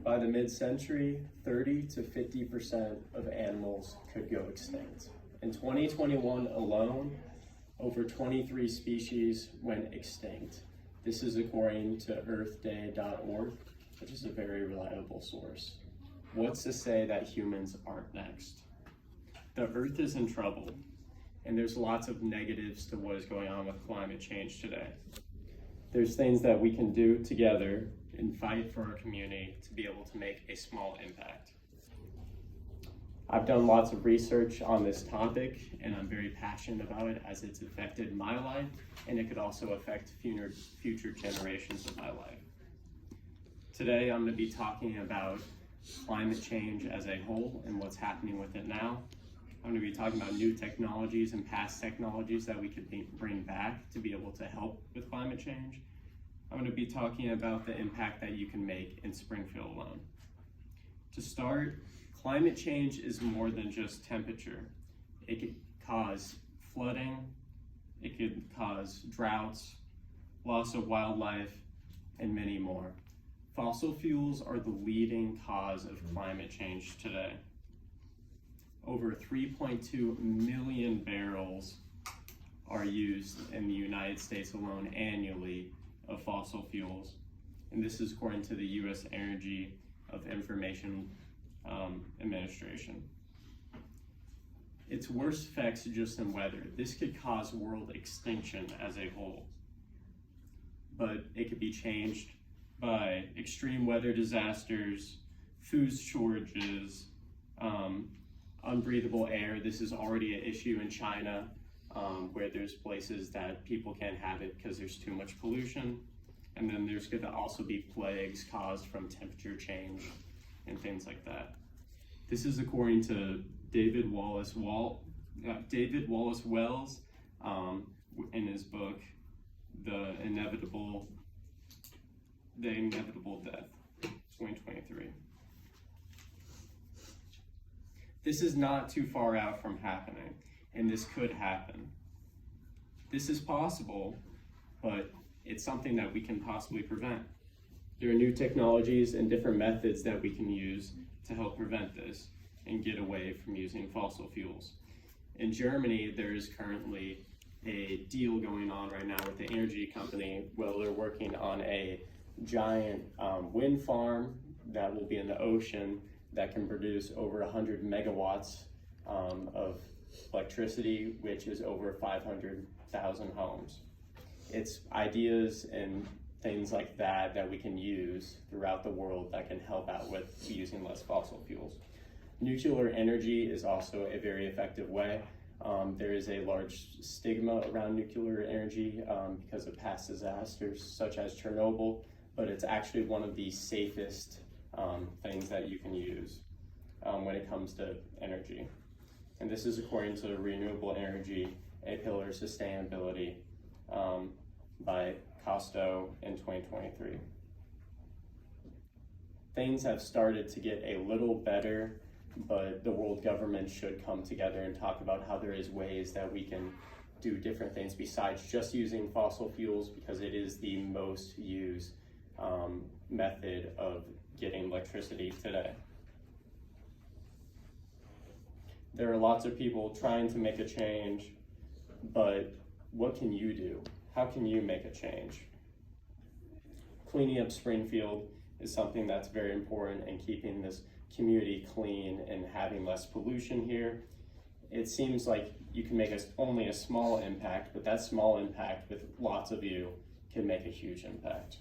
By the mid-century, 30 to 50% of animals could go extinct. In 2021 alone, over 23 species went extinct. This is according to earthday.org, which is a very reliable source. What's to say that humans aren't next? The Earth is in trouble, and there's lots of negatives to what is going on with climate change today. There's things that we can do together and fight for our community to be able to make a small impact. I've done lots of research on this topic, and I'm very passionate about it as it's affected my life, and it could also affect future generations of my life. Today, I'm going to be talking about climate change as a whole and what's happening with it now. I'm going to be talking about new technologies and past technologies that we could bring back to be able to help with climate change. I'm going to be talking about the impact that you can make in Springfield alone. To start, climate change is more than just temperature. It could cause flooding, it could cause droughts, loss of wildlife, and many more. Fossil fuels are the leading cause of climate change today. Over 3.2 million barrels are used in the United States alone annually of fossil fuels. And this is according to the U.S. Energy of Information Administration. Its worst effects just in weather. This could cause world extinction as a whole, but it could be changed by extreme weather disasters, food shortages, unbreathable air. This is already an issue in China, where there's places that people can't have it because there's too much pollution. And then there's going to also be plagues caused from temperature change and things like that. This is according to David Wallace Wells in his book, The Inevitable Death, 2023. This is not too far out from happening, and this could happen. This is possible, but it's something that we can possibly prevent. There are new technologies and different methods that we can use to help prevent this and get away from using fossil fuels. In Germany, there is currently a deal going on right now with the energy company where they're working on a giant wind farm that will be in the ocean that can produce over 100 megawatts of electricity, which is over 500,000 homes. It's ideas and things like that that we can use throughout the world that can help out with using less fossil fuels. Nuclear energy is also a very effective way. There is a large stigma around nuclear energy because of past disasters such as Chernobyl, but it's actually one of the safest things that you can use when it comes to energy. And this is according to Renewable Energy, a Pillar of Sustainability by Costo in 2023. Things have started to get a little better, but the world government should come together and talk about how there is ways that we can do different things besides just using fossil fuels, because it is the most used method of getting electricity today. There are lots of people trying to make a change, but what can you do? How can you make a change? Cleaning up Springfield is something that's very important in keeping this community clean and having less pollution here. It seems like you can make only a small impact, but that small impact with lots of you can make a huge impact.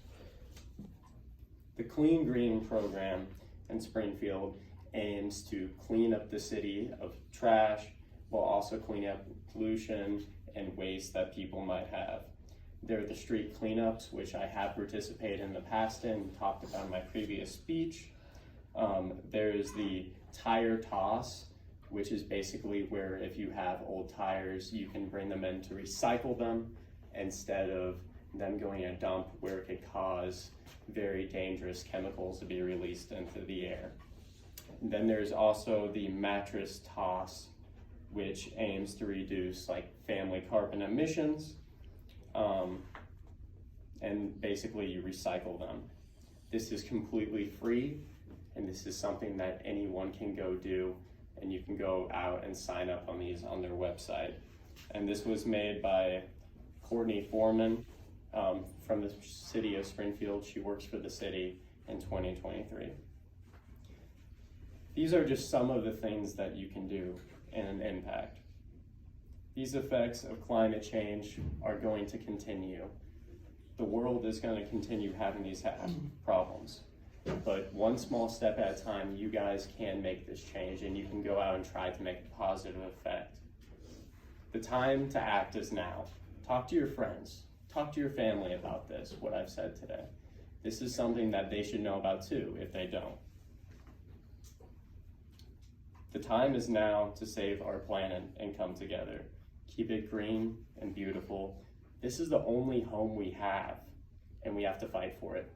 The Clean Green program in Springfield aims to clean up the city of trash while also cleaning up pollution and waste that people might have. There are the street cleanups, which I have participated in the past and talked about in my previous speech. There is the tire toss, which is basically where if you have old tires, you can bring them in to recycle them instead of them going in a dump where it could cause very dangerous chemicals to be released into the air. And then there's also the mattress toss, which aims to reduce family carbon emissions, and basically you recycle them. This is completely free and this is something that anyone can go do, and you can go out and sign up on these on their website. And this was made by Courtney Foreman from the city of Springfield. She works for the city in 2023. These are just some of the things that you can do in an impact. These effects of climate change are going to continue. The world is going to continue having these problems. But one small step at a time, you guys can make this change, and you can go out and try to make a positive effect. The time to act is now. Talk to your friends. Talk to your family about this, what I've said today. This is something that they should know about too, if they don't. The time is now to save our planet and come together. Keep it green and beautiful. This is the only home we have, and we have to fight for it.